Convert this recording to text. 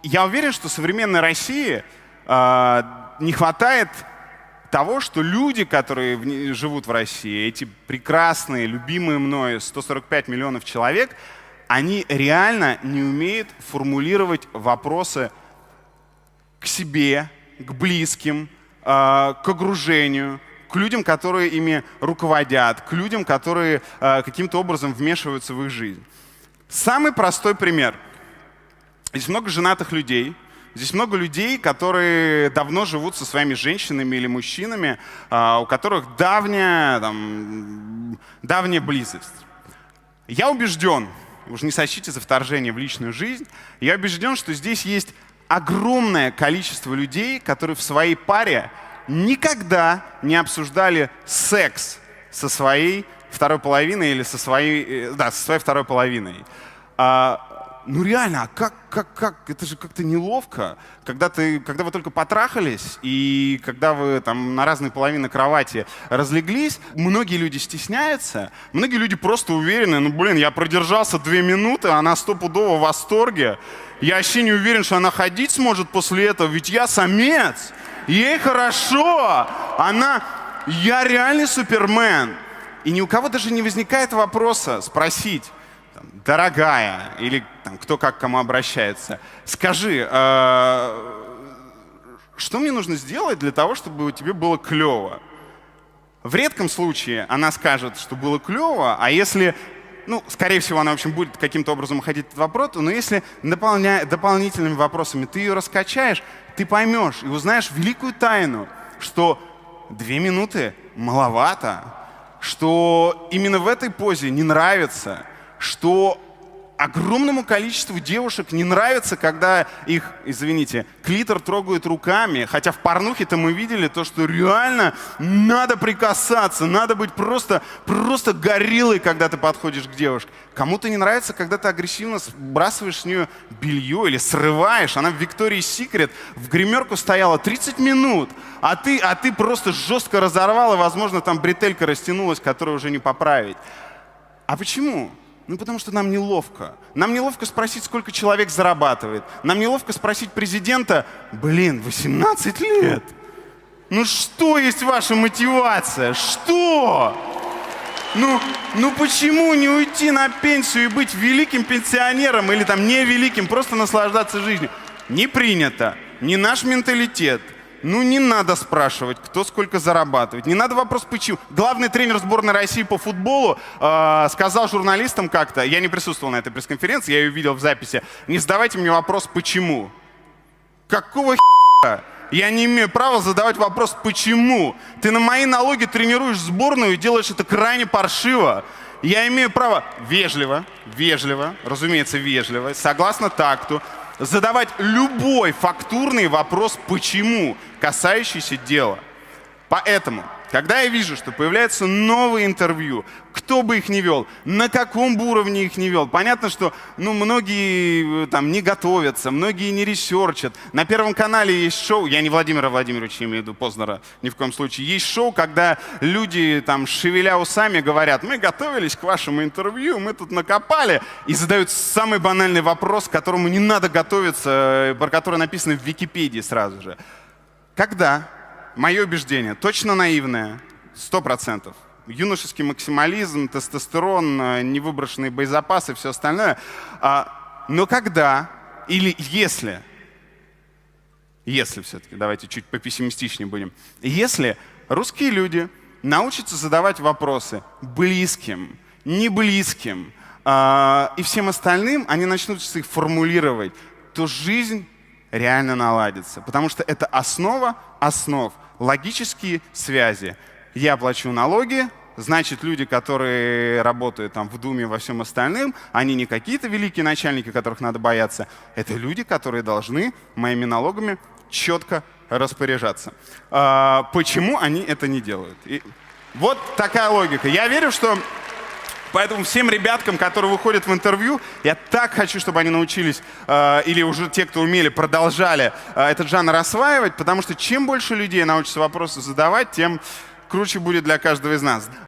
я уверен, что современной России не хватает того, что люди, которые живут в России, эти прекрасные, любимые мною 145 миллионов человек, они реально не умеют формулировать вопросы к себе, к близким, к окружению, к людям, которые ими руководят, к людям, которые каким-то образом вмешиваются в их жизнь. Самый простой пример. Здесь много женатых людей. Здесь много людей, которые давно живут со своими женщинами или мужчинами, у которых давняя близость. Я убежден, уж не сочтите за вторжение в личную жизнь, я убежден, что здесь есть огромное количество людей, которые в своей паре никогда не обсуждали секс со своей второй половиной или со своей второй половиной. Ну реально, как? Это же как-то неловко, когда вы только потрахались, и когда вы там на разные половины кровати разлеглись, многие люди стесняются, многие люди просто уверены, ну блин, я продержался 2 минуты, она стопудово в восторге, я вообще не уверен, что она ходить сможет после этого, ведь я самец, ей хорошо, я реальный супермен. И ни у кого даже не возникает вопроса спросить: дорогая, или кто как к кому обращается, скажи, что мне нужно сделать для того, чтобы тебе было клево? В редком случае она скажет, что было клево, а если, скорее всего, она, в общем, будет каким-то образом уходить от вопроса, но если дополнительными вопросами ты ее раскачаешь, ты поймешь и узнаешь великую тайну, что 2 минуты маловато, что именно в этой позе не нравится, что огромному количеству девушек не нравится, когда их, извините, клитор трогают руками, хотя в порнухе-то мы видели то, что реально надо прикасаться, надо быть просто гориллой, когда ты подходишь к девушке. Кому-то не нравится, когда ты агрессивно сбрасываешь с нее белье или срываешь. Она в Victoria's Secret в гримерку стояла 30 минут, а ты просто жестко разорвал, и, возможно, там бретелька растянулась, которую уже не поправить. А почему? Потому что нам неловко. Нам неловко спросить, сколько человек зарабатывает. Нам неловко спросить президента: 18 лет. Что есть ваша мотивация? Что? Почему не уйти на пенсию и быть великим пенсионером или не великим, просто наслаждаться жизнью? Не принято. Не наш менталитет. Не надо спрашивать, кто сколько зарабатывает. Не надо вопрос «почему». Главный тренер сборной России по футболу сказал журналистам как-то, я не присутствовал на этой пресс-конференции, я ее видел в записи: не задавайте мне вопрос «почему». Какого хера? Я не имею права задавать вопрос «почему». Ты на мои налоги тренируешь сборную и делаешь это крайне паршиво. Я имею право вежливо, разумеется, вежливо, согласно такту, задавать любой фактурный вопрос «почему?», касающийся дела. Поэтому, когда я вижу, что появляются новые интервью, кто бы их ни вел, на каком бы уровне их ни вел, понятно, что многие не готовятся, многие не ресерчат. На Первом канале есть шоу, я не Владимира Владимировича имею в виду, Познера, ни в коем случае. Есть шоу, когда люди, шевеля усами, говорят: мы готовились к вашему интервью, мы тут накопали, и задают самый банальный вопрос, к которому не надо готовиться, про который написано в Википедии сразу же. Когда? Мое убеждение, точно наивное, 100%. Юношеский максимализм, тестостерон, невыброшенные боезапасы, все остальное. Но когда, или если все-таки, давайте чуть попессимистичнее будем, если русские люди научатся задавать вопросы близким, неблизким и всем остальным, они начнут их формулировать, то жизнь реально наладится. Потому что это основа основ, логические связи. Я плачу налоги, значит, люди, которые работают в Думе, во всем остальном, они не какие-то великие начальники, которых надо бояться. Это люди, которые должны моими налогами четко распоряжаться. Почему они это не делают? И вот такая логика. Я верю, что... Поэтому всем ребяткам, которые выходят в интервью, я так хочу, чтобы они научились, или уже те, кто умели, продолжали этот жанр осваивать, потому что чем больше людей научатся вопросы задавать, тем круче будет для каждого из нас.